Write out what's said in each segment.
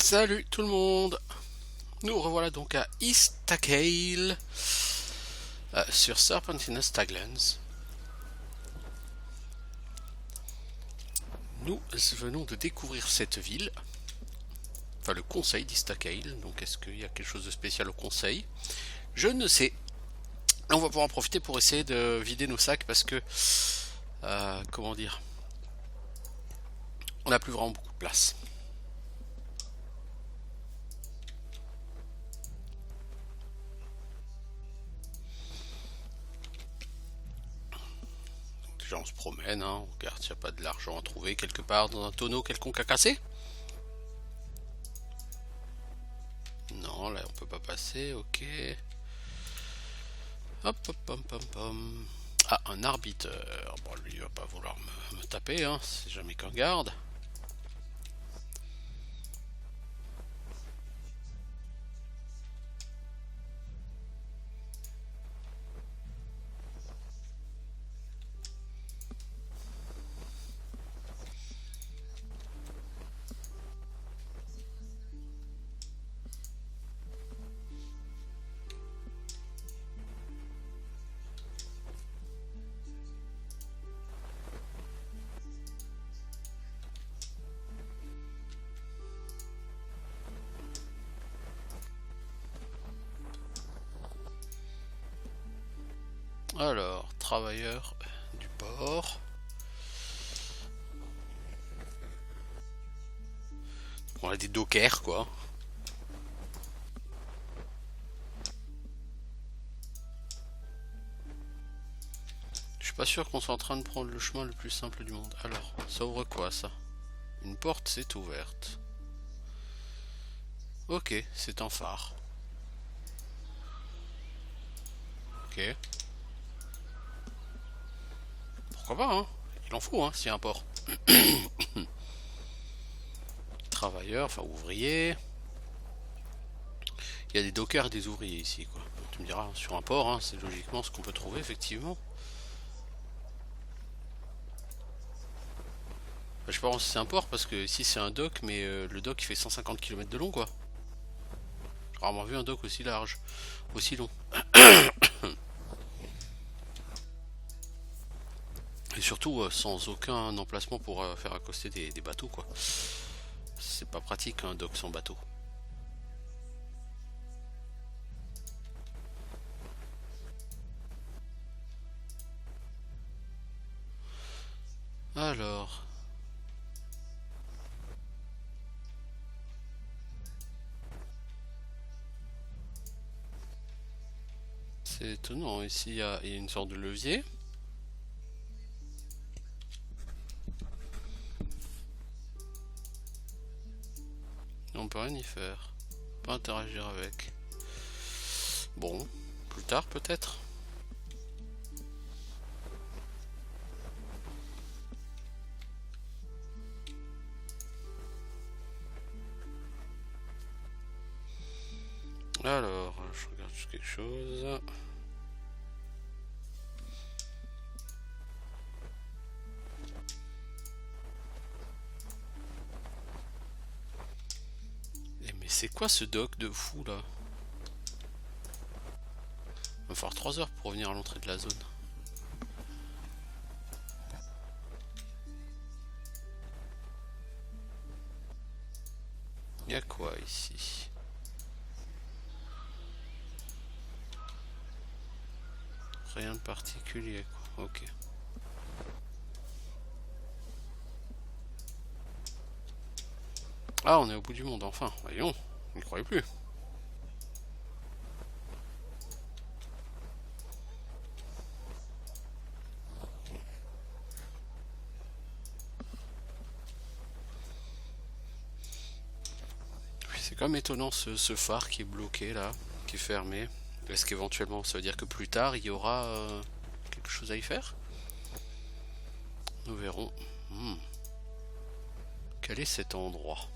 Salut tout le monde. Nous revoilà donc à Istahkale sur Serpentina Staglands. Nous venons de découvrir cette ville, enfin le conseil d'Istahkale. Donc est-ce qu'il y a quelque chose de spécial au conseil? Je ne sais. On va pouvoir en profiter pour essayer de vider nos sacs parce que, comment dire, on n'a plus vraiment beaucoup de place. Déjà on se promène, hein, on regarde s'il n'y a pas de l'argent à trouver quelque part dans un tonneau quelconque à casser. Non, là on peut pas passer, ok. Hop hop hop hop hop. Ah, un arbitre. Bon, lui il va pas vouloir me taper, hein, c'est jamais qu'un garde. Alors, travailleurs du port. On a des dockers quoi. Je suis pas sûr qu'on soit en train de prendre le chemin le plus simple du monde. Alors, ça ouvre quoi ça? Une porte s'est ouverte. Ok, c'est un phare. Ok. Pourquoi pas, hein? Il en faut, hein, s'il y a un port. Travailleurs, enfin ouvriers. Il y a des dockers et des ouvriers ici, quoi. Tu me diras, sur un port, hein, c'est logiquement ce qu'on peut trouver, effectivement. Je pense que c'est un port parce que ici c'est un dock, mais le dock il fait 150 km de long, quoi. J'ai rarement vu un dock aussi large, aussi long. Et surtout sans aucun emplacement pour faire accoster des bateaux, quoi. C'est pas pratique un dock sans bateau. Alors, c'est étonnant, ici il y a une sorte de levier. On peut rien y faire. Pas interagir avec. Bon, plus tard peut-être. Alors, je regarde juste quelque chose. Eh, mais c'est quoi ce dock de fou là? Il va falloir 3 heures pour revenir à l'entrée de la zone. Il y a quoi ici? Rien de particulier quoi, ok. Ah, on est au bout du monde, enfin, voyons, on n'y croyait plus. C'est quand même étonnant ce phare qui est bloqué là, qui est fermé. Est-ce qu'éventuellement ça veut dire que plus tard il y aura quelque chose à y faire? Nous verrons. Hmm. Quel est cet endroit?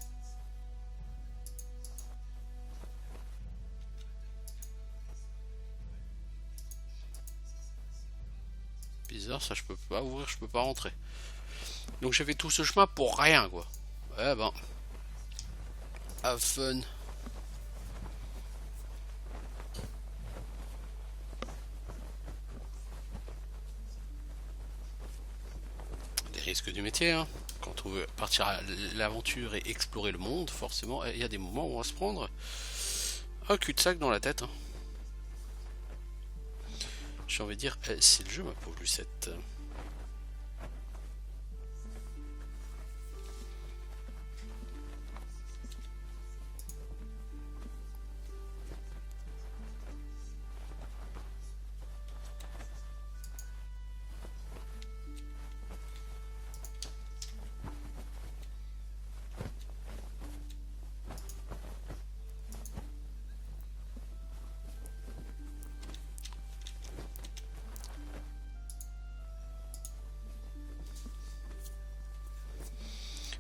Bizarre, ça je peux pas ouvrir, je peux pas rentrer. Donc j'ai fait tout ce chemin pour rien quoi. Eh ben. Have fun. Des risques du métier, hein. Quand on veut partir à l'aventure et explorer le monde, forcément, il y a des moments où on va se prendre un cul-de-sac dans la tête, hein. J'ai envie de dire, c'est le jeu, ma pauvre Lucette.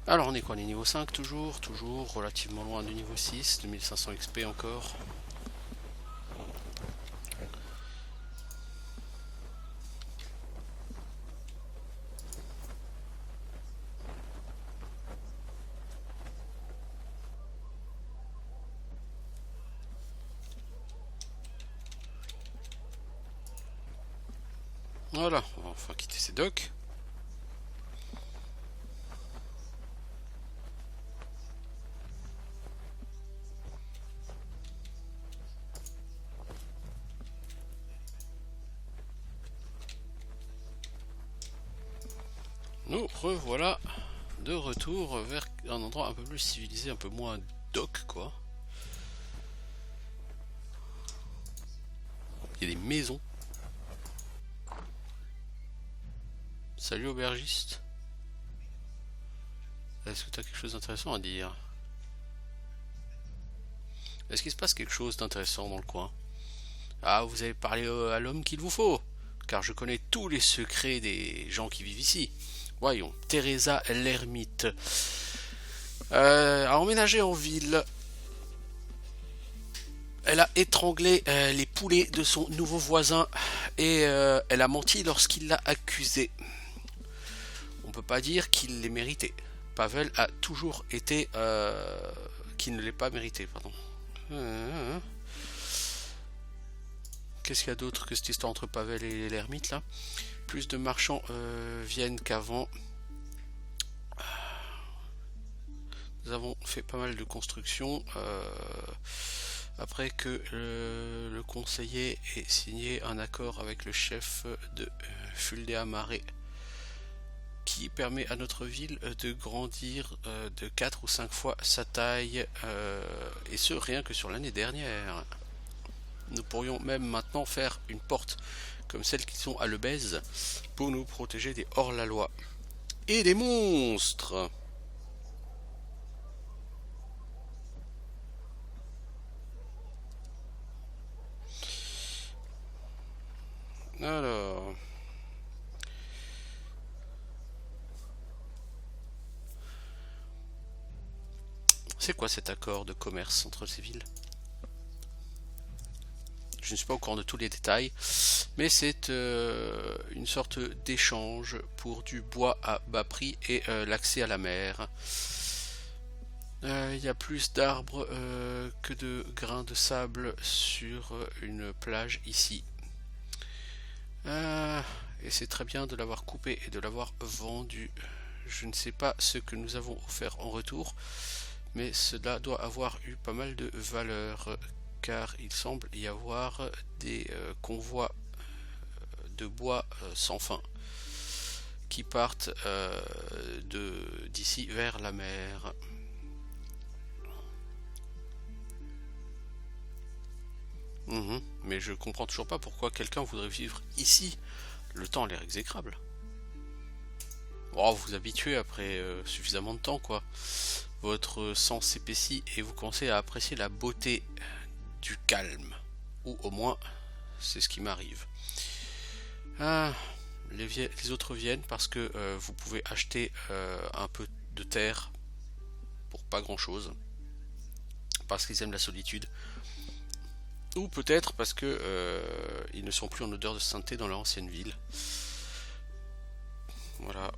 Alors on est quoi, on est niveau 5 toujours, toujours relativement loin du niveau 6, 2500 XP encore. Voilà, on va enfin quitter ces docks. Nous revoilà de retour vers un endroit un peu plus civilisé, un peu moins dock quoi. Il y a des maisons. Salut aubergiste. Est-ce que tu as quelque chose d'intéressant à dire? Est-ce qu'il se passe quelque chose d'intéressant dans le coin? Ah, vous avez parlé à l'homme qu'il vous faut, car je connais tous les secrets des gens qui vivent ici. Voyons, Teresa l'ermite a emménagé en ville. Elle a étranglé les poulets de son nouveau voisin et elle a menti lorsqu'il l'a accusé. On peut pas dire qu'il l'ait mérité. Pavel a toujours été qu'il ne l'ait pas mérité, pardon. Qu'est-ce qu'il y a d'autre que cette histoire entre Pavel et l'ermite là? Plus de marchands viennent qu'avant. Nous avons fait pas mal de constructions après que le conseiller ait signé un accord avec le chef de Fuldea Mare qui permet à notre ville de grandir de 4 ou 5 fois sa taille et ce rien que sur l'année dernière. Nous pourrions même maintenant faire une porte comme celles qui sont à Lebèze pour nous protéger des hors-la-loi et des monstres. Alors, c'est quoi cet accord de commerce entre ces villes? Je ne suis pas au courant de tous les détails, mais c'est une sorte d'échange pour du bois à bas prix et l'accès à la mer. Il y a plus d'arbres que de grains de sable sur une plage ici. Et c'est très bien de l'avoir coupé et de l'avoir vendu. Je ne sais pas ce que nous avons offert en retour, mais cela doit avoir eu pas mal de valeur, car il semble y avoir des convois de bois sans fin qui partent d'ici vers la mer. Mais je comprends toujours pas pourquoi quelqu'un voudrait vivre ici. Le temps a l'air exécrable. Oh, vous vous habituez après suffisamment de temps, quoi. Votre sens s'épaissit et vous commencez à apprécier la beauté du calme. Ou au moins, c'est ce qui m'arrive. Ah, les autres viennent parce que vous pouvez acheter un peu de terre pour pas grand chose. Parce qu'ils aiment la solitude. Ou peut-être parce que ils ne sont plus en odeur de sainteté dans leur ancienne ville. Voilà.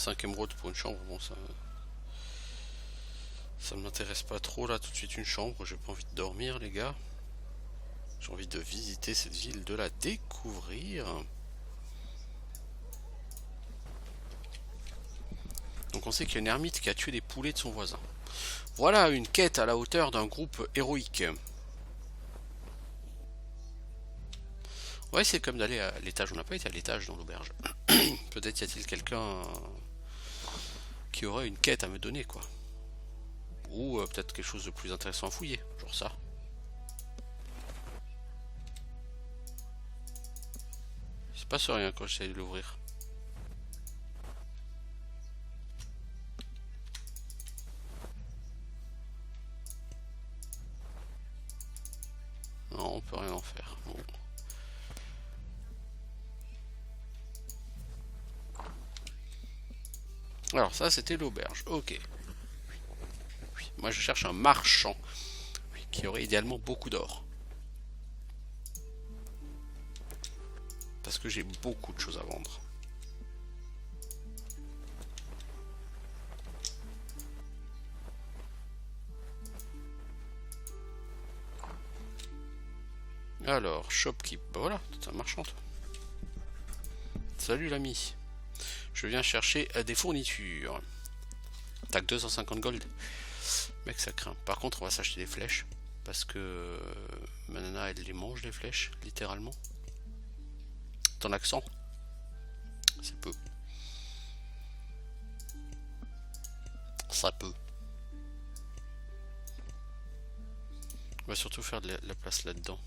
5 émeraudes pour une chambre, bon ça ne m'intéresse pas trop là, tout de suite une chambre, j'ai pas envie de dormir les gars. J'ai envie de visiter cette ville, de la découvrir. Donc on sait qu'il y a une ermite qui a tué les poulets de son voisin. Voilà une quête à la hauteur d'un groupe héroïque. Ouais, c'est comme d'aller à l'étage, on n'a pas été à l'étage dans l'auberge. Peut-être y a-t-il quelqu'un qui aurait une quête à me donner quoi. Ou peut-être quelque chose de plus intéressant à fouiller, genre ça. Il se passe rien quand j'essaie de l'ouvrir. Non, on peut rien en faire. Bon. Alors ça c'était l'auberge, ok. Moi je cherche un marchand qui aurait idéalement beaucoup d'or. Parce que j'ai beaucoup de choses à vendre. Alors, shopkeep, bah voilà, t'es un marchand toi. Salut l'ami. Je viens chercher des fournitures. Tac, 250 gold. Mec, ça craint. Par contre, on va s'acheter des flèches. Parce que Manana, elle les mange, les flèches, littéralement. Ton accent, c'est peu. Ça peut. On va surtout faire de la place là-dedans.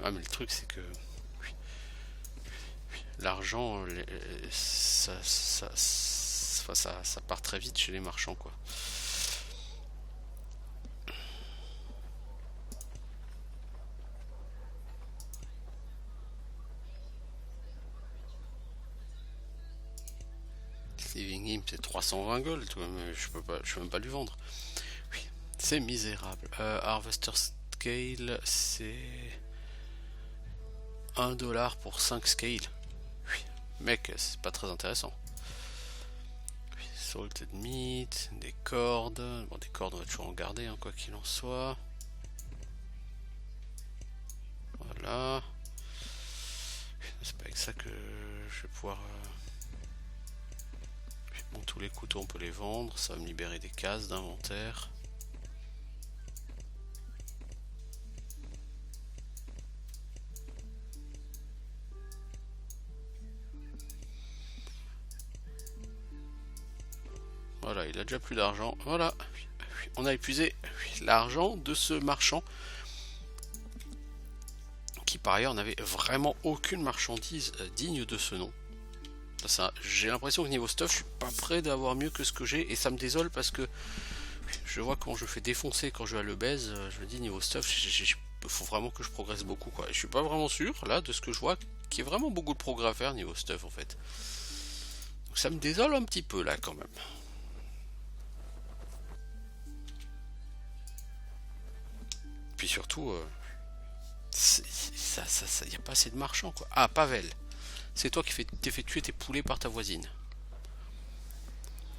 Ah mais le truc c'est que l'argent ça part très vite chez les marchands quoi. Living him c'est 320 gold toi, mais je peux même pas lui vendre. Oui, c'est misérable. Harvester scale c'est 1 dollar pour 5 scale. Oui, mec, c'est pas très intéressant. Oui, salted meat, des cordes. Bon, des cordes, on va toujours en garder, hein, quoi qu'il en soit. Voilà. C'est pas avec ça que je vais pouvoir. Bon, tous les couteaux, on peut les vendre. Ça va me libérer des cases d'inventaire. Voilà, il a déjà plus d'argent. Voilà, on a épuisé l'argent de ce marchand qui par ailleurs n'avait vraiment aucune marchandise digne de ce nom. J'ai l'impression que niveau stuff, je suis pas prêt d'avoir mieux que ce que j'ai et ça me désole parce que je vois quand je fais défoncer quand je vais à l'Eubèze, je me dis niveau stuff, il faut vraiment que je progresse beaucoup quoi. Et je suis pas vraiment sûr là de ce que je vois qu'il y a vraiment beaucoup de progrès à faire niveau stuff en fait. Donc ça me désole un petit peu là quand même. Puis surtout, il n'y a pas assez de marchands quoi. Ah, Pavel, c'est toi qui t'es fait tuer tes poulets par ta voisine.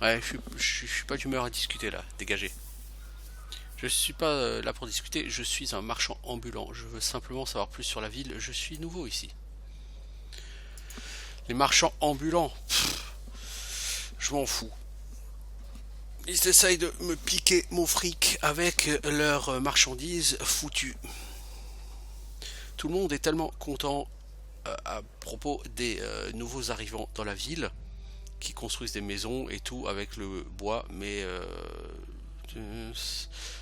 Ouais, je suis pas d'humeur à discuter là, dégagez. Je suis pas là pour discuter, je suis un marchand ambulant. Je veux simplement savoir plus sur la ville, je suis nouveau ici. Les marchands ambulants, je m'en fous. Ils essayent de me piquer mon fric avec leurs marchandises foutues. Tout le monde est tellement content à propos des nouveaux arrivants dans la ville qui construisent des maisons et tout avec le bois, mais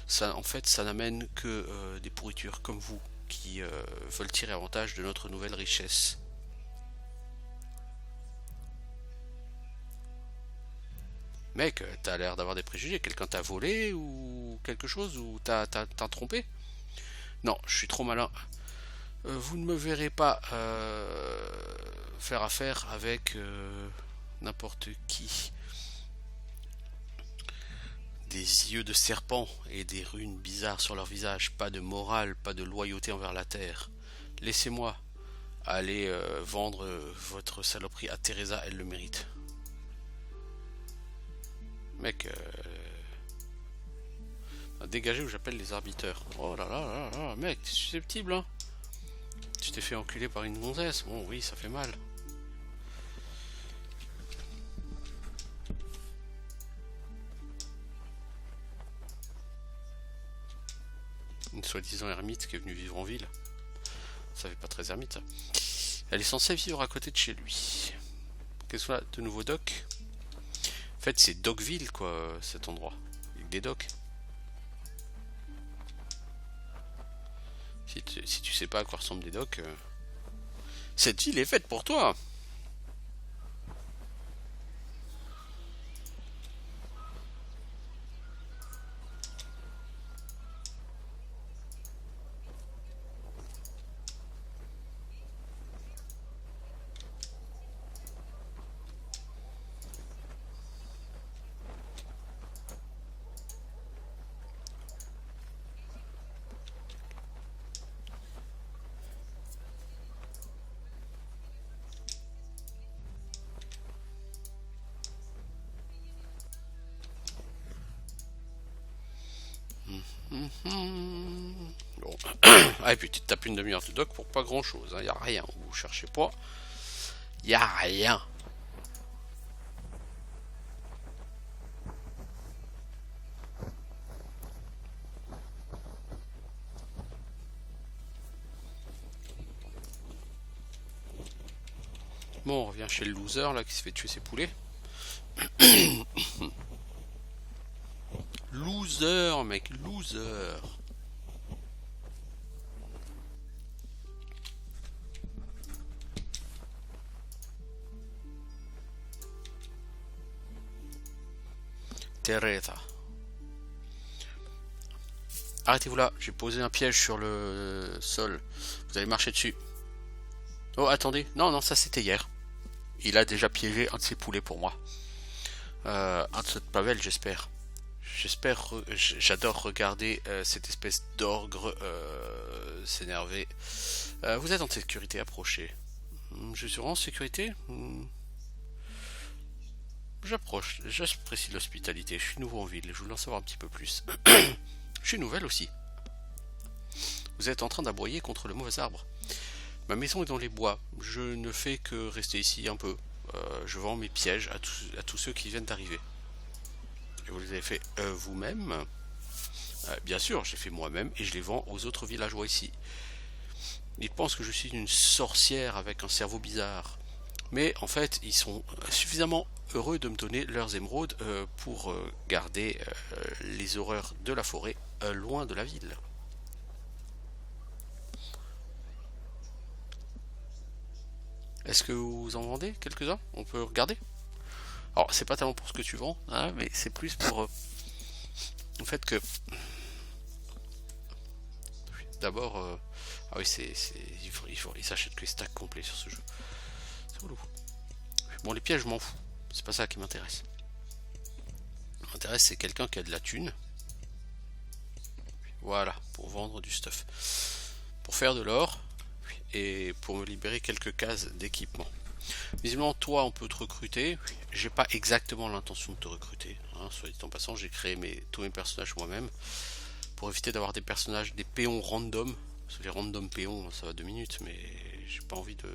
ça, en fait, ça n'amène que des pourritures comme vous qui veulent tirer avantage de notre nouvelle richesse. Mec, t'as l'air d'avoir des préjugés. Quelqu'un t'a volé ou quelque chose ou t'as trompé? Non, je suis trop malin. Vous ne me verrez pas faire affaire avec n'importe qui. des yeux de serpent et des runes bizarres sur leur visage. Pas de morale, pas de loyauté envers la terre. Laissez-moi aller vendre votre saloperie à Teresa, elle le mérite. Mec, dégagez ou j'appelle les arbiteurs. Oh là là là là, mec, t'es susceptible, hein. Tu t'es fait enculer par une gonzesse. Bon, oui, ça fait mal. Une soi-disant ermite qui est venue vivre en ville. Ça fait pas très ermite, ça. Elle est censée vivre à côté de chez lui. Qu'est-ce que c'est de nouveau doc? En fait, c'est Docville, quoi, cet endroit. Avec des docks. Si tu sais pas à quoi ressemblent des docks, cette ville est faite pour toi. Bon. Ah, et puis tu te tapes une demi-heure de doc pour pas grand chose, hein. Y a rien, vous cherchez pas. Y a rien. Bon, on revient chez le loser là qui se fait tuer ses poulets. Loser, mec, loser. Teresa. Arrêtez-vous là, j'ai posé un piège sur le sol. Vous allez marcher dessus. Oh, attendez. Non, non, ça c'était hier. Il a déjà piégé un de ses poulets pour moi. Un de ceux de Pavel, j'espère. J'adore regarder cette espèce d'orgre s'énerver. Vous êtes en sécurité, approchez. Je suis en sécurité. J'approche, j'apprécie l'hospitalité. Je suis nouveau en ville, je voulais en savoir un petit peu plus. Je suis nouvelle aussi. Vous êtes en train d'aboyer contre le mauvais arbre. Ma maison est dans les bois. Je ne fais que rester ici un peu. Je vends mes pièges à tous ceux qui viennent d'arriver. Et vous les avez fait vous-même? Bien sûr, je les fais moi-même et je les vends aux autres villageois ici. Ils pensent que je suis une sorcière avec un cerveau bizarre. Mais en fait, ils sont suffisamment heureux de me donner leurs émeraudes pour garder les horreurs de la forêt loin de la ville. Est-ce que vous en vendez quelques-uns? On peut regarder. Alors, c'est pas tellement pour ce que tu vends, hein, mais c'est plus pour le fait que d'abord, ah oui, il s'achète que les stacks complets sur ce jeu. C'est relou. Bon, les pièges, je m'en fous. C'est pas ça qui m'intéresse. Ce qui m'intéresse, c'est quelqu'un qui a de la thune. Voilà, pour vendre du stuff. Pour faire de l'or et pour me libérer quelques cases d'équipement. Visiblement, toi, on peut te recruter. J'ai pas exactement l'intention de te recruter. Hein, soit dit en passant, j'ai créé tous mes personnages moi-même pour éviter d'avoir des personnages, des péons random. Parce que les random péons, ça va 2 minutes, mais j'ai pas envie de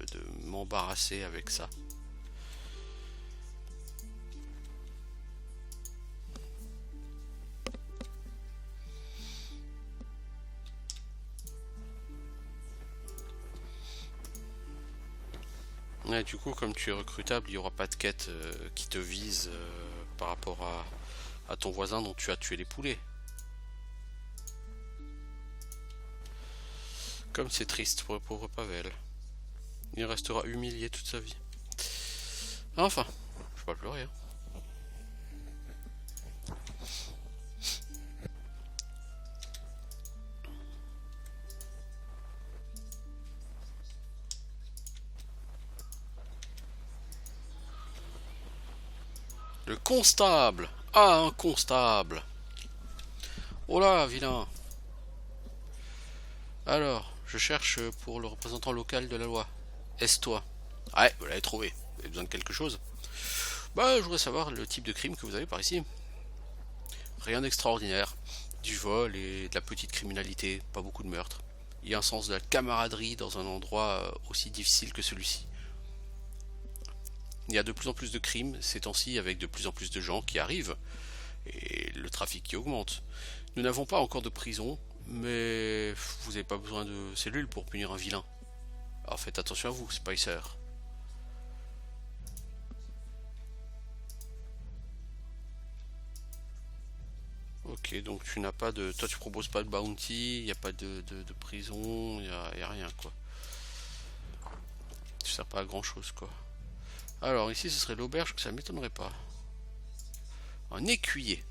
m'embarrasser avec ça. Ouais, du coup, comme tu es recrutable, il n'y aura pas de quête qui te vise par rapport à ton voisin dont tu as tué les poulets. Comme c'est triste pour le pauvre Pavel. Il restera humilié toute sa vie. Enfin, je vais pas pleurer. Hein. Le constable. Ah, un constable. Oh là, vilain. Alors, je cherche pour le représentant local de la loi. Est-ce toi? Ouais, vous l'avez trouvé. Vous avez besoin de quelque chose? Bah, je voudrais savoir le type de crime que vous avez par ici. Rien d'extraordinaire. Du vol et de la petite criminalité, pas beaucoup de meurtres. Il y a un sens de la camaraderie dans un endroit aussi difficile que celui-ci. Il y a de plus en plus de crimes ces temps-ci avec de plus en plus de gens qui arrivent et le trafic qui augmente. Nous n'avons pas encore de prison, mais vous n'avez pas besoin de cellules pour punir un vilain. Alors faites attention à vous, Spicer. Ok, donc tu n'as pas de... Toi tu proposes pas de bounty, il n'y a pas de prison, y a rien quoi. Tu sers pas à grand chose quoi. Alors ici ce serait l'auberge, que ça m'étonnerait pas. Un écuyer.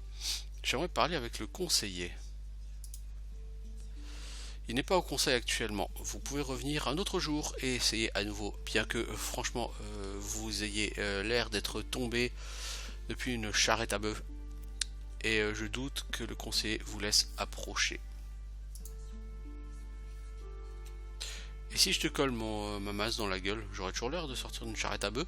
J'aimerais parler avec le conseiller. Il n'est pas au conseil actuellement. Vous pouvez revenir un autre jour et essayer à nouveau. Bien que franchement vous ayez l'air d'être tombé depuis une charrette à bœuf. Et je doute que le conseiller vous laisse approcher. Et si je te colle ma masse dans la gueule, j'aurais toujours l'air de sortir d'une charrette à bœuf?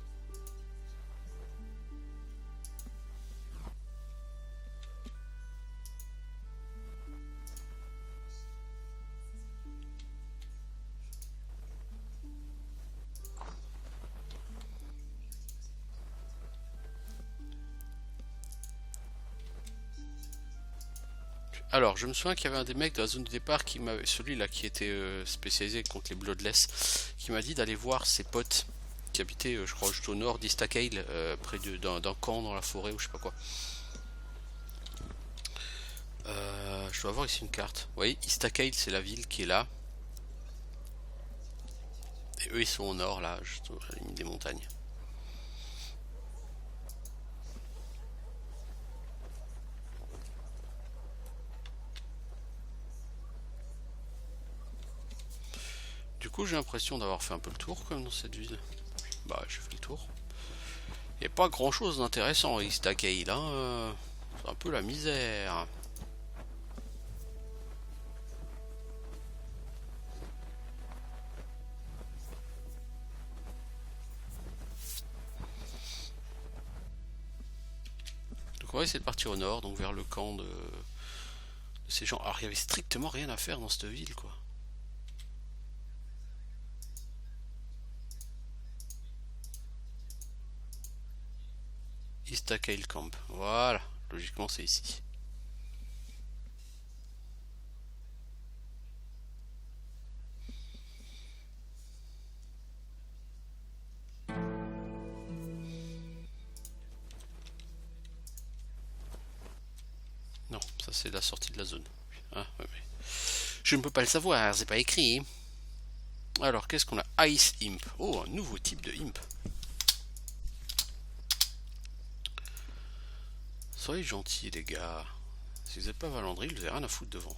Alors, je me souviens qu'il y avait un des mecs de la zone de départ qui m'avait, celui-là qui était spécialisé contre les Bloodless, qui m'a dit d'aller voir ses potes qui habitaient, je crois, juste au nord d'Istacale, près d'un camp dans la forêt ou je sais pas quoi. Je dois avoir ici une carte. Vous voyez, Istacale, c'est la ville qui est là. Et eux, ils sont au nord, là, juste à la limite des montagnes. Du coup, j'ai l'impression d'avoir fait un peu le tour, comme dans cette ville. Bah, j'ai fait le tour. Il n'y a pas grand chose d'intéressant à Istacale, hein. C'est un peu la misère. Donc on va essayer de partir au nord, donc vers le camp de ces gens. Alors il y avait strictement rien à faire dans cette ville, quoi. Istacale Camp. Voilà, logiquement c'est ici. Non, ça c'est la sortie de la zone. Ah, ouais, ouais. Je ne peux pas le savoir, c'est pas écrit. Alors, qu'est-ce qu'on a? Ice Imp. Oh, un nouveau type de Imp. Soyez gentils, les gars. Si vous n'êtes pas Valandril, vous n'avez rien à foutre devant.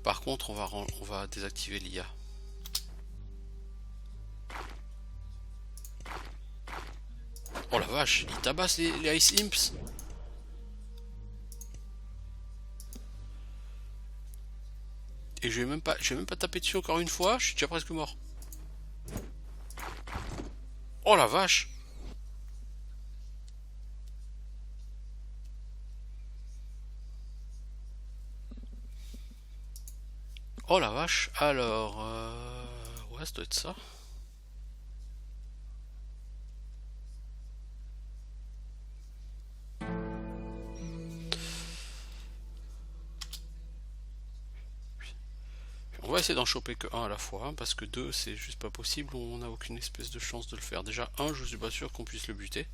Par contre, on va désactiver l'IA. Oh la vache, il tabasse les Ice Imps. Et je vais même pas taper dessus encore une fois, je suis déjà presque mort. Oh la vache. Oh la vache. Alors, ouais, ça doit être ça. On va essayer d'en choper que un à la fois, hein, parce que deux, c'est juste pas possible, on n'a aucune espèce de chance de le faire. Déjà, un, je suis pas sûr qu'on puisse le buter.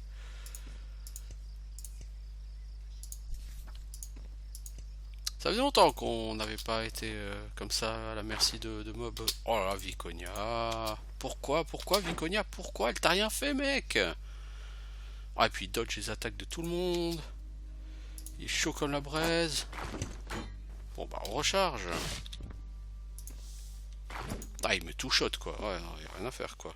Ça faisait longtemps qu'on n'avait pas été comme ça à la merci de mobs. Oh là là, Viconia. Pourquoi Viconia? Pourquoi? Elle t'a rien fait, mec? Ah, et puis il dodge les attaques de tout le monde. Il est chaud comme la braise. Bon bah on recharge. Ah, il me two-shot, quoi. Ouais, non, y a rien à faire, quoi.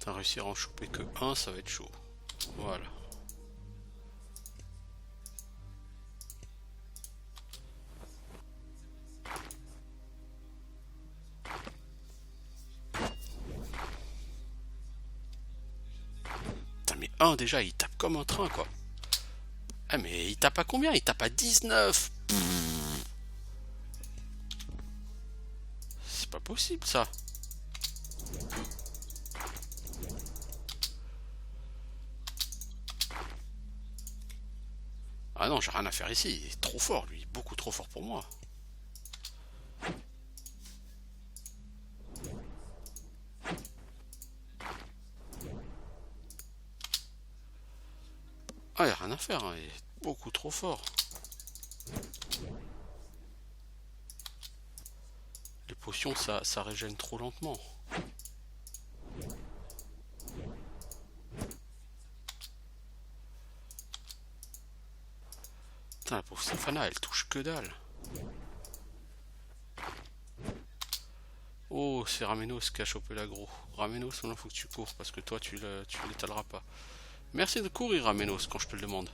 T'as réussi à en choper que un, ça va être chaud. Voilà. Putain, mais un déjà, il tape comme un train, quoi. Ah, mais il tape à combien? Il tape à 19. C'est pas possible, ça. Ah non, j'ai rien à faire ici. Il est trop fort, lui. Beaucoup trop fort pour moi. Ah, y a rien à faire, hein. Il est beaucoup trop fort. Les potions, ça régène trop lentement. Putain, la pauvre Safana, elle touche que dalle. Oh, c'est Ramenos qui a chopé l'agro. Ramenos, maintenant faut que tu cours parce que toi, tu l'étaleras pas. Merci de courir, Ramenos, quand je te le demande.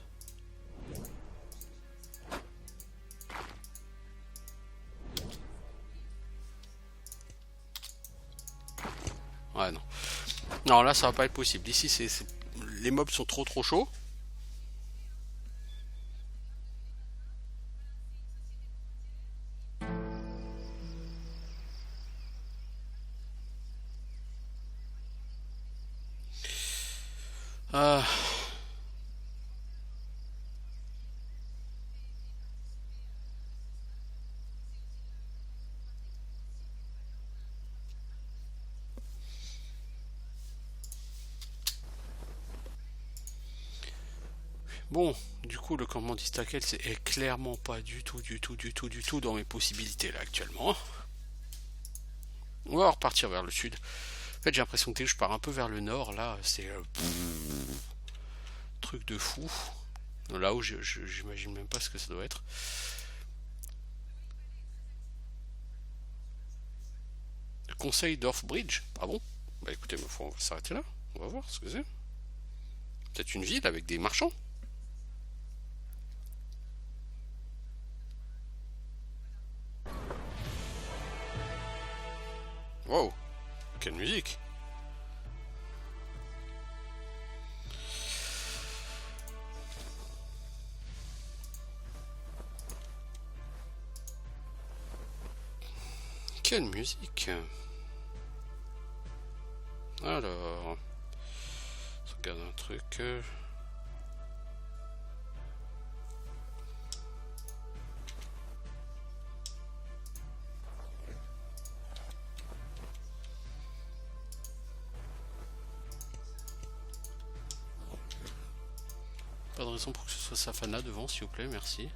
Ouais, non. Non, là, ça va pas être possible. Ici, les mobs sont trop chauds. Euh, Bon, du coup, le campement d'Istakel, est clairement pas du tout dans mes possibilités là actuellement. On va repartir vers le sud. En fait, j'ai l'impression que je pars un peu vers le nord là. C'est truc de fou. Là où j'imagine même pas ce que ça doit être. Le conseil d'Orfbridge. Ah bon? Bah écoutez, on va s'arrêter là. On va voir ce que c'est. Peut-être une ville avec des marchands. Wow, quelle musique! Quelle musique! Alors, on regarde un truc. Pas de raison pour que ce soit Safana devant, s'il vous plaît, merci.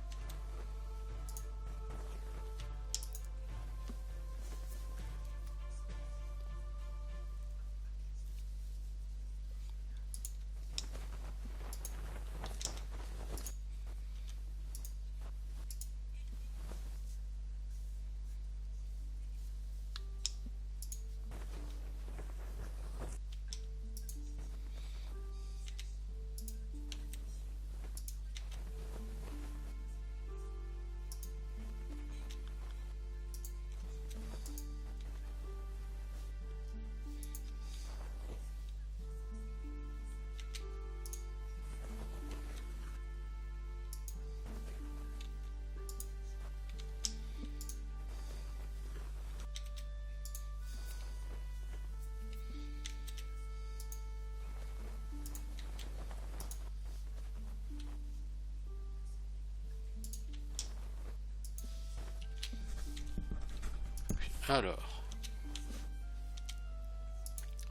Alors,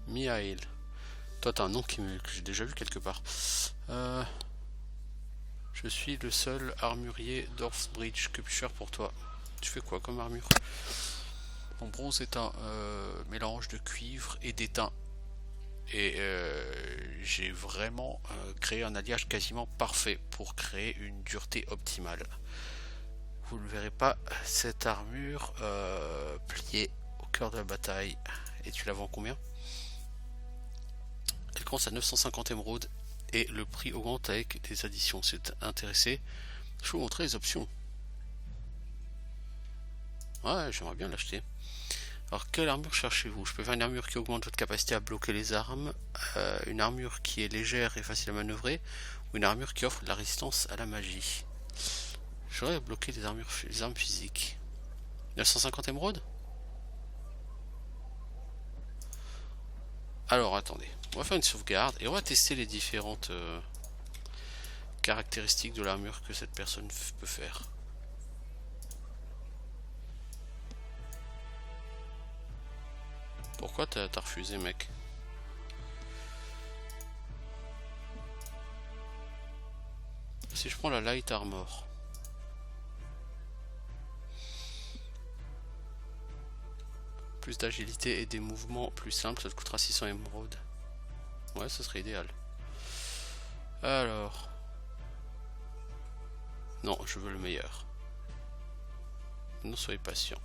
Mihail. Toi, t'as un nom que j'ai déjà vu quelque part. Je suis le seul armurier d'Orthbridge. Que puis-je faire pour toi? Tu fais quoi comme armure? En bronze est un mélange de cuivre et d'étain. Et j'ai vraiment créé un alliage quasiment parfait pour créer une dureté optimale. Vous ne verrez pas cette armure pliée au cœur de la bataille. Et tu la vends combien? Elle commence à 950 émeraudes et le prix augmente avec des additions. Si vous êtes intéressé, je vais vous montrer les options. Ouais, j'aimerais bien l'acheter. Alors, quelle armure cherchez-vous? Je peux faire une armure qui augmente votre capacité à bloquer les armes, une armure qui est légère et facile à manœuvrer, ou une armure qui offre de la résistance à la magie. J'aurais bloqué les armes physiques. 950 émeraudes? Alors, attendez. On va faire une sauvegarde et on va tester les différentes caractéristiques de l'armure que cette personne peut faire. Pourquoi t'as refusé, mec? Si je prends la light armor. Plus d'agilité et des mouvements plus simples, ça te coûtera 600 émeraudes. Ouais, ce serait idéal. Alors... Non, je veux le meilleur. Non, soyez patient.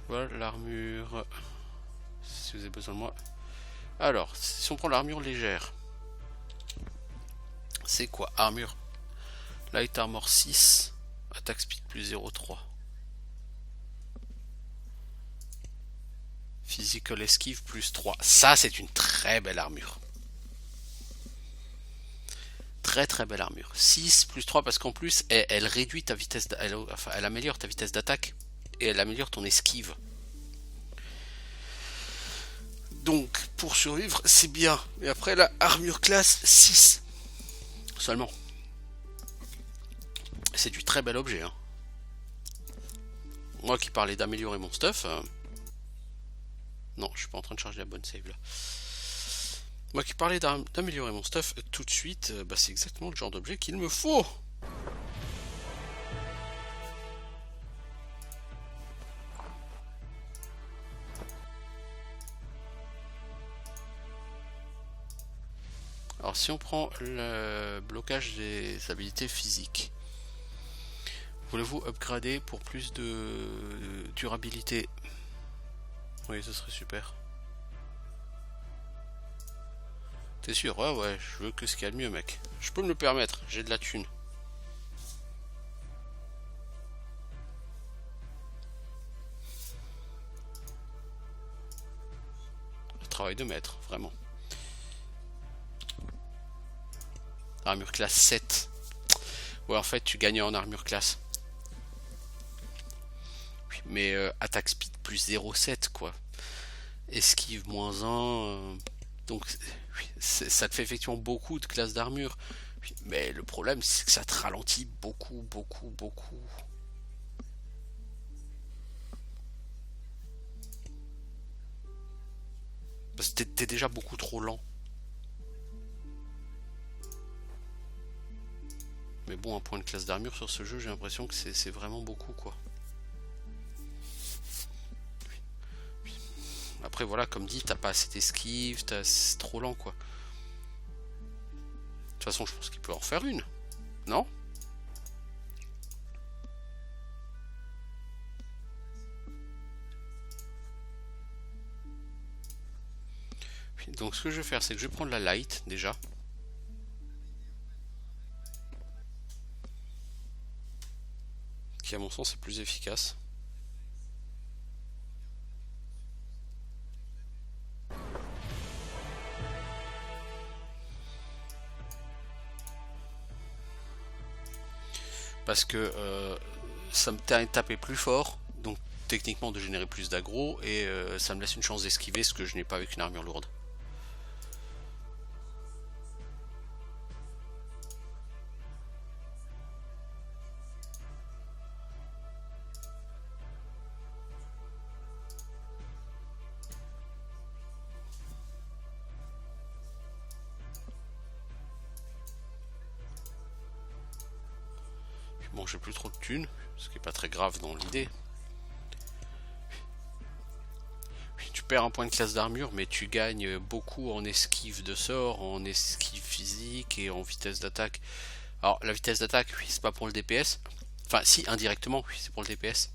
Voilà l'armure. Si vous avez besoin de moi. Alors, si on prend l'armure légère, c'est quoi? Armure Light Armor 6, attaque speed plus 0,3. Physical Esquive plus 3. Ça, c'est une très belle armure. Très très belle armure. 6 plus 3 parce qu'en plus, elle réduit ta vitesse, elle améliore ta vitesse d'attaque et elle améliore ton esquive. Donc, pour survivre, c'est bien. Et après, la armure classe 6 seulement. C'est du très bel objet. Hein. Moi qui parlais d'améliorer mon stuff. Non, je suis pas en train de charger la bonne save là. Moi qui parlais d'améliorer mon stuff tout de suite, bah, c'est exactement le genre d'objet qu'il me faut. Alors si on prend le blocage des habilités physiques, voulez-vous upgrader pour plus de durabilité? Oui, ce serait super. T'es sûr? Ouais, ouais, je veux que ce qu'il y a de mieux, mec. Je peux me le permettre, j'ai de la thune. Le travail de maître, vraiment. Armure classe 7. Ouais, en fait, tu gagnes en armure classe. Oui, mais attaque speed plus 0,7, quoi. Esquive moins 1. Donc, oui, ça te fait effectivement beaucoup de classes d'armure. Oui, mais le problème, c'est que ça te ralentit beaucoup, beaucoup, beaucoup. Parce que t'es déjà beaucoup trop lent. Mais bon, un point de classe d'armure sur ce jeu, j'ai l'impression que c'est vraiment beaucoup, quoi. Après, voilà, comme dit, t'as pas assez d'esquive, c'est trop lent, quoi. De toute façon, je pense qu'il peut en faire une. Non? Donc, ce que je vais faire, c'est que je vais prendre la light, déjà. Qui, à mon sens, est plus efficace. Parce que ça me tapait plus fort, donc techniquement de générer plus d'aggro, et ça me laisse une chance d'esquiver, ce que je n'ai pas avec une armure lourde. Bon, j'ai plus trop de thunes, ce qui est pas très grave dans l'idée. Tu perds un point de classe d'armure, mais tu gagnes beaucoup en esquive de sort, en esquive physique et en vitesse d'attaque. Alors, la vitesse d'attaque, oui, c'est pas pour le DPS. Enfin, si, indirectement, oui, c'est pour le DPS.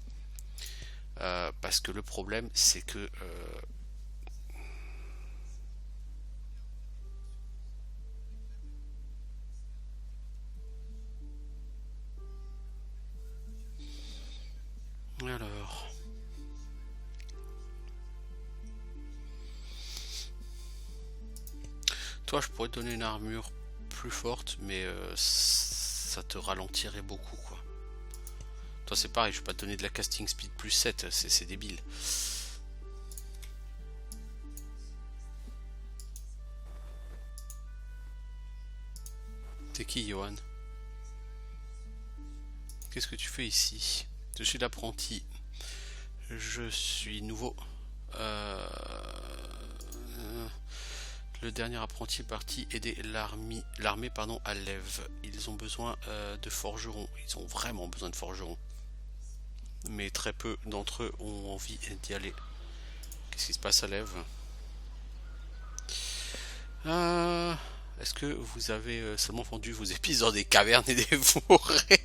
Parce que le problème, c'est que... Alors... Toi, je pourrais te donner une armure plus forte, mais ça te ralentirait beaucoup, quoi. Toi, c'est pareil, je vais pas te donner de la casting speed plus 7, c'est débile. T'es qui, Johan? Qu'est-ce que tu fais ici? Je suis l'apprenti. Je suis nouveau. Euh... Le dernier apprenti est parti aider l'armée à l'Ève. Ils ont besoin de forgerons. Ils ont vraiment besoin de forgerons. Mais très peu d'entre eux ont envie d'y aller. Qu'est-ce qui se passe à l'Ève? Est-ce que vous avez seulement vendu vos épices dans des cavernes et des forêts?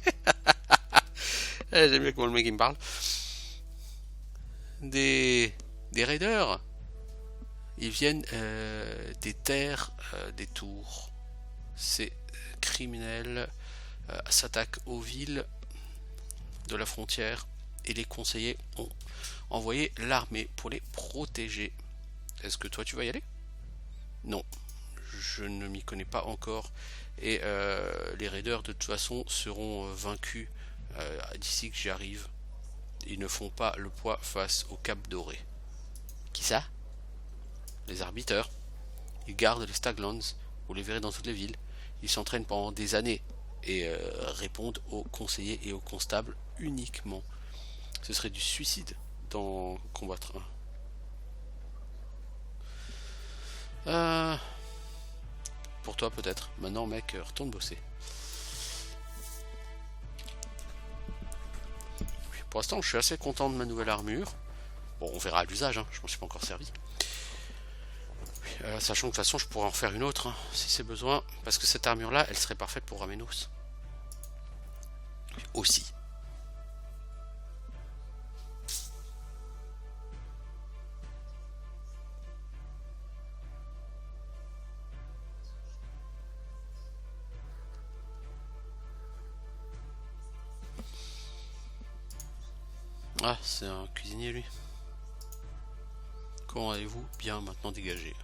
J'aime bien comment le mec il me parle. Des raiders. Ils viennent des terres des tours. Ces criminels s'attaquent aux villes de la frontière et les conseillers ont envoyé l'armée pour les protéger. Est-ce que toi tu vas y aller? Non, je ne m'y connais pas encore et les raiders de toute façon seront vaincus d'ici que j'y arrive. Ils ne font pas le poids face au Cap Doré. Qui ça? Les arbiteurs. Ils gardent les Staglands, vous les verrez dans toutes les villes. Ils s'entraînent pendant des années et répondent aux conseillers et aux constables uniquement. Ce serait du suicide d'en combattre un. Pour toi peut-être. Maintenant mec, retourne bosser. Pour l'instant je suis assez content de ma nouvelle armure. Bon on verra à l'usage, hein. Je m'en suis pas encore servi. Sachant que de toute façon je pourrais en faire une autre si c'est besoin, parce que cette armure là elle serait parfaite pour Ramenos aussi. Ah c'est un cuisinier lui. Comment allez-vous? Bien, maintenant dégagé.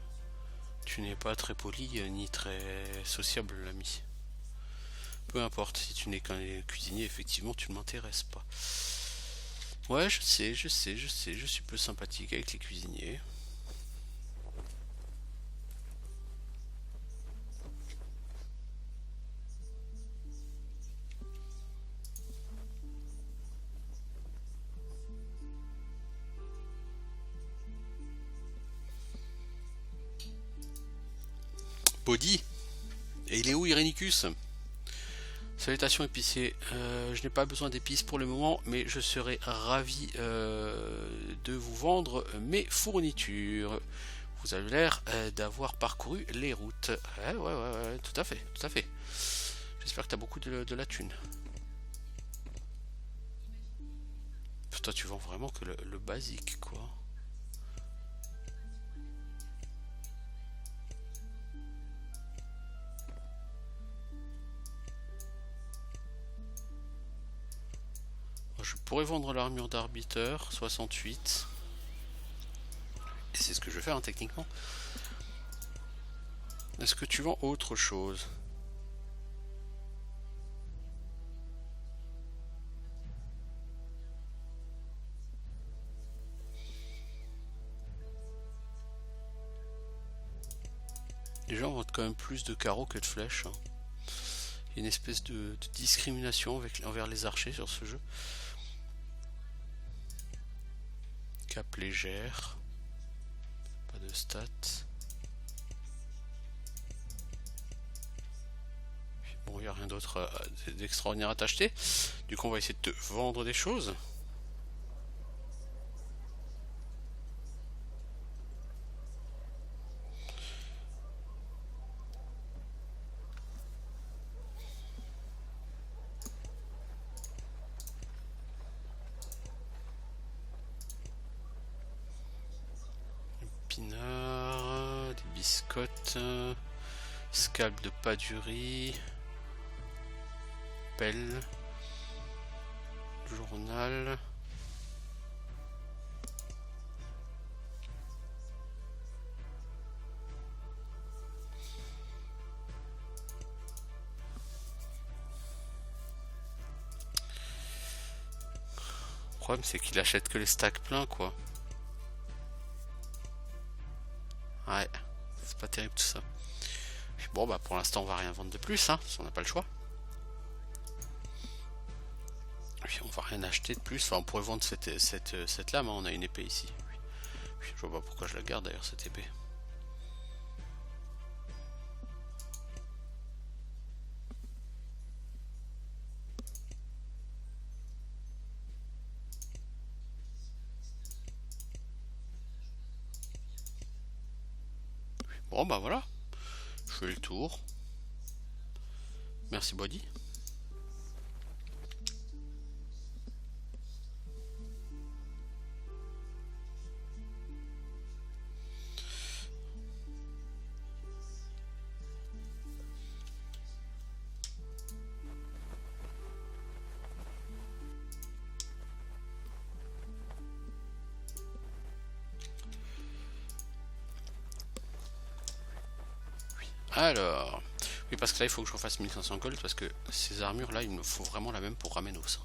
Tu n'es pas très poli ni très sociable, l'ami. Peu importe, si tu n'es qu'un cuisinier, effectivement, tu ne m'intéresses pas. Ouais, je sais, je suis peu sympathique avec les cuisiniers. Body. Et il est où Irenicus? Salutations épicier, je n'ai pas besoin d'épices pour le moment, mais je serais ravi de vous vendre mes fournitures. Vous avez l'air d'avoir parcouru les routes. Ouais, tout à fait, tout à fait. J'espère que tu as beaucoup de la thune. Toi, tu vends vraiment que le basique, quoi. Je pourrais vendre l'armure d'arbiteur, 68. Et c'est ce que je vais faire, hein, techniquement. Est-ce que tu vends autre chose? Les gens vendent quand même plus de carreaux que de flèches. Il y a une espèce de discrimination envers les archers sur ce jeu. Cape légère. Pas de stats. Bon, Bon, il n'y a rien d'autre d'extraordinaire à t'acheter. Du coup, on va essayer de te vendre des choses. Pinard, des biscottes, scalp de pas du riz, pelle, journal. Le problème c'est qu'il achète que les stacks pleins quoi. Ouais, c'est pas terrible tout ça. Bon bah pour l'instant on va rien vendre de plus, hein, si on n'a pas le choix. Puis on va rien acheter de plus, enfin on pourrait vendre cette lame, hein. On a une épée ici. Je vois pas pourquoi je la garde d'ailleurs cette épée. Bon bah voilà, je fais le tour. Merci Body. Alors, oui parce que là il faut que je refasse 1500 gold parce que ces armures là il me faut vraiment la même pour Ramenos.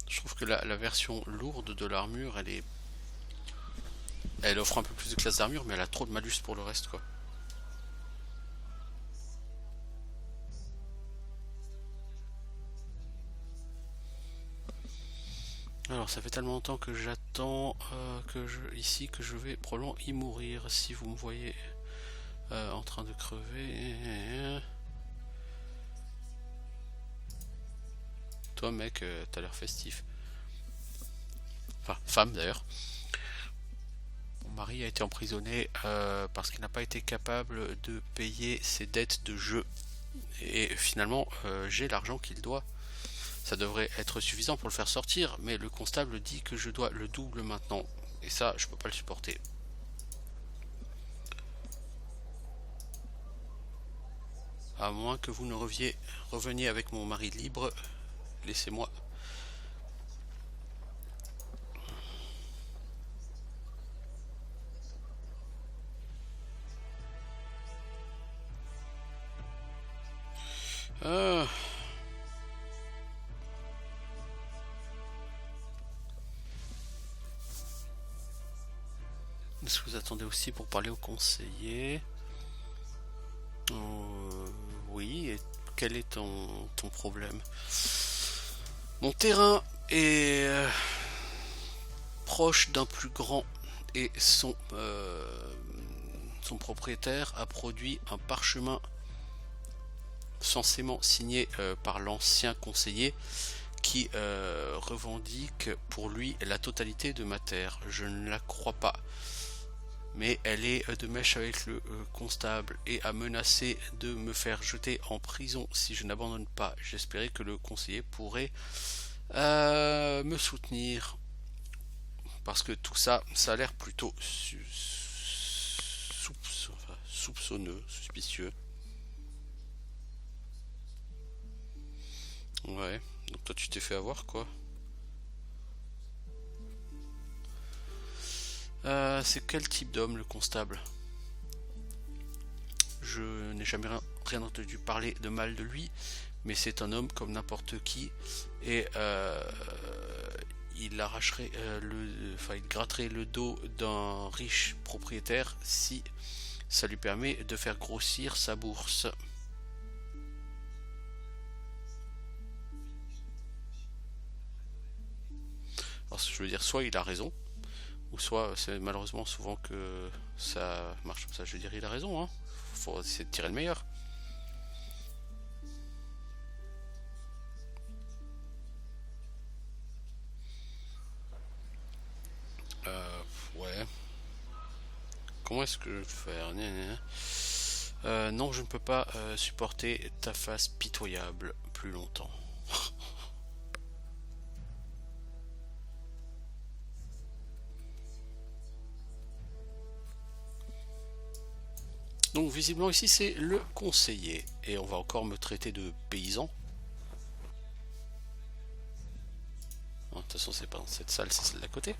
Je trouve que la version lourde de l'armure elle offre un peu plus de classe d'armure mais elle a trop de malus pour le reste quoi. Alors ça fait tellement longtemps que j'attends ici que je vais probablement y mourir si vous me voyez en train de crever. Toi mec, t'as l'air festif. Enfin, femme d'ailleurs. Mon mari a été emprisonné parce qu'il n'a pas été capable de payer ses dettes de jeu. Et finalement, j'ai l'argent qu'il doit. Ça devrait être suffisant pour le faire sortir, mais le constable dit que je dois le double maintenant. Et ça, je peux pas le supporter. À moins que vous ne reveniez avec mon mari libre, laissez-moi. Euh... Est-ce que vous attendez aussi pour parler au conseiller? Oui, et quel est ton problème? Mon terrain est proche d'un plus grand et son propriétaire a produit un parchemin censément signé par l'ancien conseiller qui revendique pour lui la totalité de ma terre. Je ne la crois pas. Mais elle est de mèche avec le constable et a menacé de me faire jeter en prison si je n'abandonne pas. J'espérais que le conseiller pourrait me soutenir. Parce que tout ça, ça a l'air plutôt soupçonneux, suspicieux. Ouais, donc toi tu t'es fait avoir quoi? C'est quel type d'homme le constable? Je n'ai jamais rien entendu parler de mal de lui, mais c'est un homme comme n'importe qui et il arracherait il gratterait le dos d'un riche propriétaire si ça lui permet de faire grossir sa bourse. Parce que je veux dire, soit il a raison, ou soit c'est malheureusement souvent que ça marche comme ça. Je veux dire, il a raison, hein. Faut essayer de tirer le meilleur. Ouais. Comment est-ce que je vais faire? Non, je ne peux pas supporter ta face pitoyable plus longtemps. Donc visiblement ici c'est le conseiller. Et on va encore me traiter de paysan. De toute façon c'est pas dans cette salle, c'est celle d'à côté.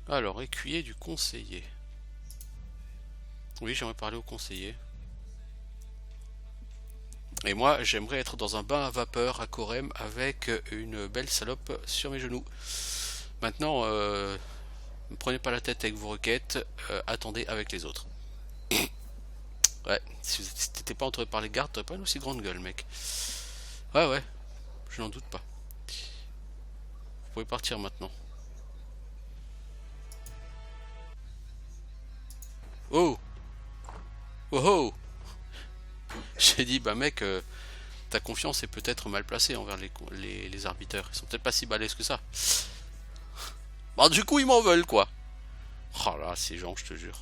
Alors, écuyer du conseiller. Oui, j'aimerais parler au conseiller. Et moi, j'aimerais être dans un bain à vapeur à Corem avec une belle salope sur mes genoux. Maintenant, ne prenez pas la tête avec vos requêtes, attendez avec les autres. Ouais, si t'étais pas entouré par les gardes, t'aurais pas une aussi grande gueule, mec. Ouais, ouais, je n'en doute pas. Vous pouvez partir maintenant. Oh! Oh oh! J'ai dit, bah mec, ta confiance est peut-être mal placée envers les arbiteurs. Ils sont peut-être pas si balèzes que ça. Bah du coup, ils m'en veulent, quoi. Oh là, ces gens, je te jure.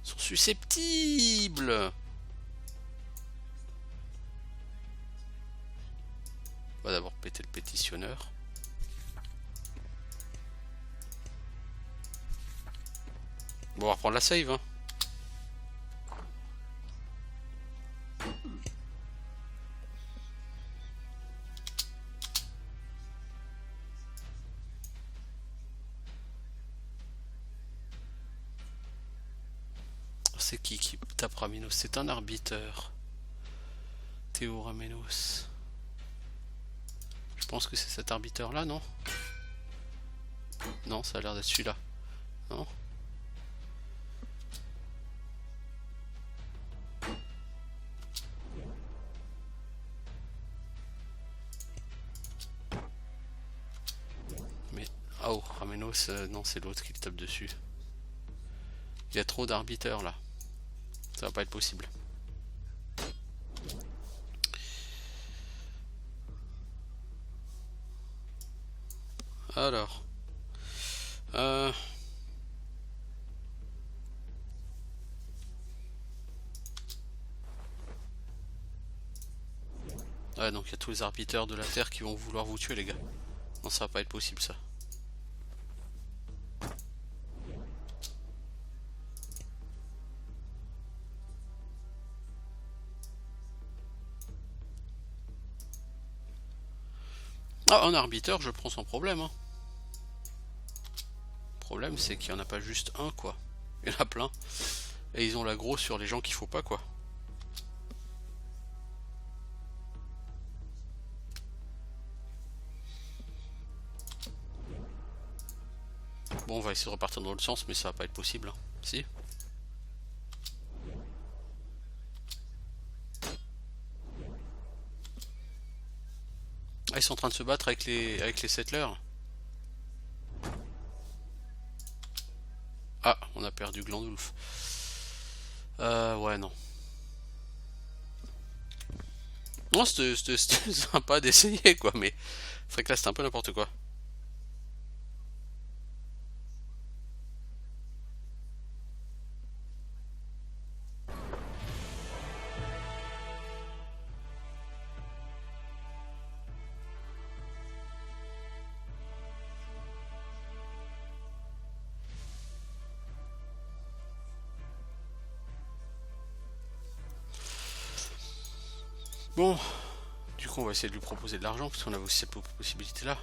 Ils sont susceptibles. On va d'abord péter le pétitionneur. Bon, on va reprendre la save, hein. C'est qui tape Raminos? C'est un arbitre. Théo Raminos. Je pense que c'est cet arbitre là, non? Non, ça a l'air d'être celui-là. Non? Mais... Oh, Ramenos, non, c'est l'autre qui le tape dessus. Il y a trop d'arbiteurs là. Ça va pas être possible. Alors. Ouais, donc il y a tous les arbiteurs de la Terre qui vont vouloir vous tuer, les gars. Non, ça va pas être possible, ça. Ah, un arbitre, je le prends sans problème, hein. Le problème, c'est qu'il n'y en a pas juste un, quoi. Il y en a plein. Et ils ont l'aggro sur les gens qu'il faut pas, quoi. Bon, on va essayer de repartir dans l'autre sens, mais ça va pas être possible, hein. Si. Ah, ils sont en train de se battre avec les settlers. Ah, on a perdu Glandulf. Ouais, non. Non, c'était sympa d'essayer, quoi, mais c'est vrai que là, c'était un peu n'importe quoi. Bon, du coup, on va essayer de lui proposer de l'argent, parce qu'on avait aussi cette possibilité-là.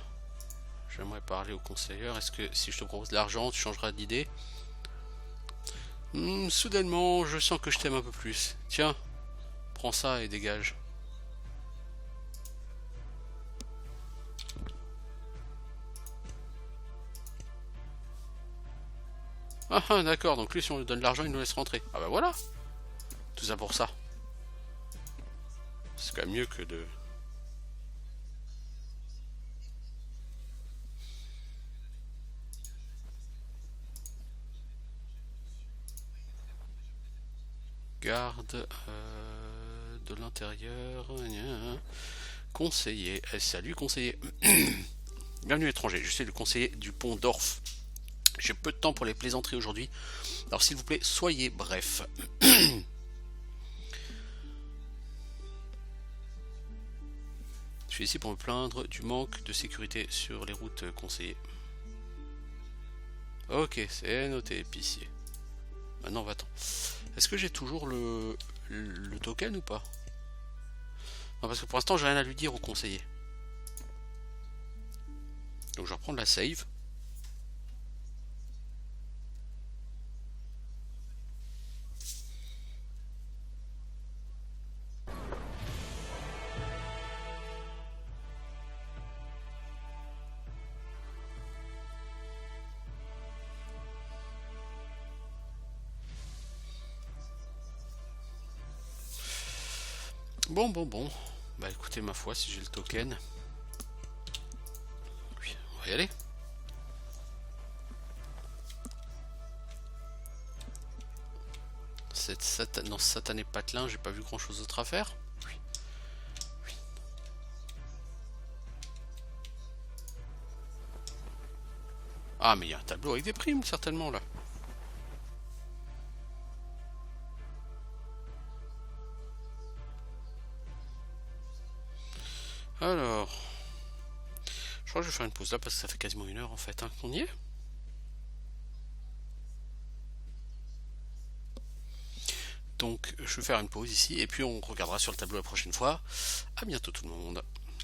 J'aimerais parler au conseiller. Est-ce que si je te propose de l'argent, tu changeras d'idée? Soudainement, je sens que je t'aime un peu plus. Tiens, prends ça et dégage. Ah, d'accord, donc lui, si on lui donne de l'argent, il nous laisse rentrer. Ah bah voilà. Tout ça pour ça. C'est quand même mieux que de... Garde de l'intérieur. Conseiller. Salut conseiller. Bienvenue étranger, je suis le conseiller du pont d'Orf. J'ai peu de temps pour les plaisanteries aujourd'hui, alors s'il vous plaît, soyez bref. Je suis ici pour me plaindre du manque de sécurité sur les routes conseillées. Ok, c'est noté, épicier. Maintenant, va-t'en. Est-ce que j'ai toujours le token ou pas? Non, parce que pour l'instant, j'ai rien à lui dire au conseiller. Donc je vais reprendre la save. Bon. Bah écoutez, ma foi, si j'ai le token. Oui, on va y aller. Dans ce satané patelin, j'ai pas vu grand chose d'autre à faire. Oui. Ah, mais il y a un tableau avec des primes, certainement, là. Alors... Je crois que je vais faire une pause là, parce que ça fait quasiment 1 heure, en fait, hein, qu'on y est. Donc, je vais faire une pause ici, et puis on regardera sur le tableau la prochaine fois. À bientôt tout le monde.